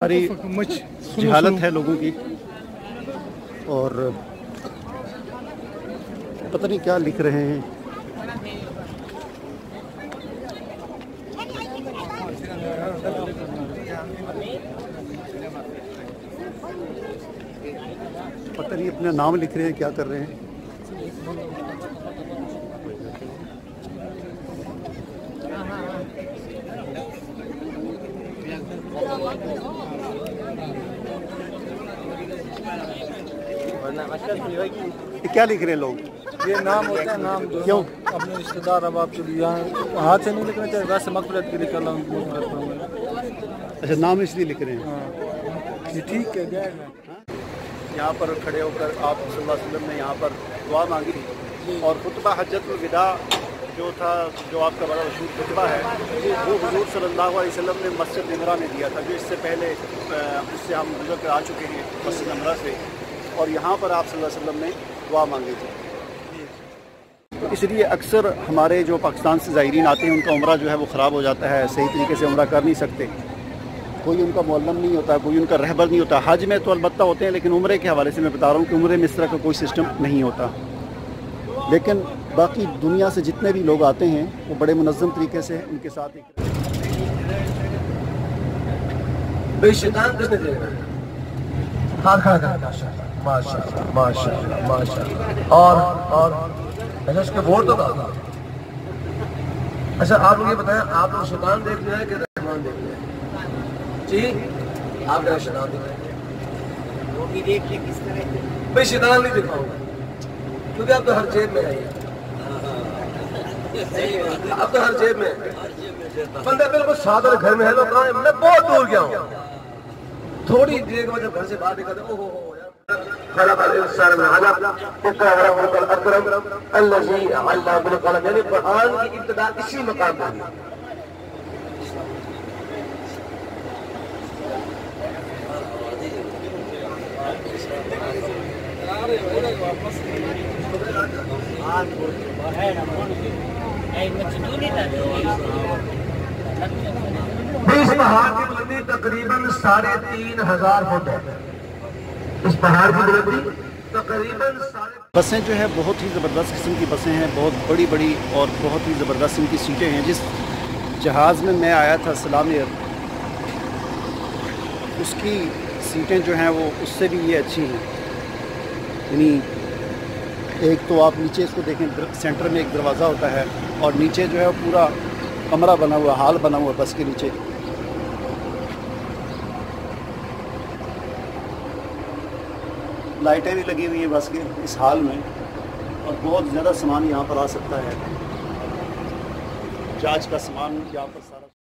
सारी जहालत है लोगों की और पता नहीं क्या लिख रहे हैं। पता नहीं अपना नाम लिख रहे हैं, क्या कर रहे हैं। क्या लिख रहे हैं लोग? ये नाम होता है, नाम क्यों? अपने रिश्तेदार अब आपके लिए यहाँ हाथ से नहीं लिखना चाहिए, वैसे मग़फ़िरत के लिए कर रहा हूँ। अच्छा, नाम इसलिए लिख रहे हैं। हाँ, ये ठीक है। गैर में यहाँ पर खड़े होकर आप सल्लल्लाहु अलैहि वसल्लम ने यहाँ पर दुआ मांगी थी और खुतबा हज्जतुल विदा जो था, जो आपका बड़ा मशहूर खुतबा है, वो हुज़ूर सल्लल्लाहु अलैहि वसल्लम ने मस्जिद नमरा में दिया था, जो इससे पहले इससे हम गुज़र कर आ चुके हैं मस्जिद नमरा से, और यहाँ पर आप सल्लल्लाहु अलैहि वसल्लम ने दुआ मांगी थी। तो इसलिए अक्सर हमारे जो पाकिस्तान से ज़ायरीन आते हैं उनका उम्रा जो है वो ख़राब हो जाता है, सही तरीके से उम्रा कर नहीं सकते, कोई उनका मुअल्लम नहीं होता, कोई उनका रहबर नहीं होता। हज में तो अलबत्ता होते हैं, लेकिन उम्रे के हवाले से मैं बता रहा हूँ कि उम्रे में इस तरह का कोई सिस्टम नहीं होता। लेकिन बाकी दुनिया से जितने भी लोग आते हैं वो बड़े मुनज़्ज़म तरीके से उनके साथ अच्छा, इसके वोट तो कहा। अच्छा, आप लोग ये बताएं, आप लोग शैतान देख रहे हैं कि रहमान देख रहे हैं? जी, आप जरा शैतान देख रहे हैं, वो भी देखिए किस तरह। भाई शैतान नहीं दिखाऊंगा क्योंकि आप तो हर जेब में आई है, अब तो हर जेब में बंदा बिल्कुल सादा घर में है, तो कहाँ है? मैं बहुत दूर गया हूँ, थोड़ी देर में जब घर से बाहर निकलते ओहो यानी कुरान की इब्तिदा इसी मकाम पर। इस पहाड़ की बुलंदी तकरीबन 3500 फुट है। इस पहाड़ की बुलंदी तकरीबन बसें जो है बहुत ही ज़बरदस्त किस्म की बसें हैं, बहुत बड़ी बड़ी और बहुत ही ज़बरदस्त इनकी सीटें हैं। जिस जहाज़ में मैं आया था सलाम एयर, उसकी सीटें जो हैं वो उससे भी ये अच्छी हैं। यानी एक तो आप नीचे इसको देखें, सेंटर में एक दरवाज़ा होता है और नीचे जो है वो पूरा कमरा बना हुआ, हाल बना हुआ बस के नीचे। लाइटें भी लगी हुई हैं बस के इस हाल में, और बहुत ज़्यादा सामान यहाँ पर आ सकता है। जांच का सामान यहाँ पर सारा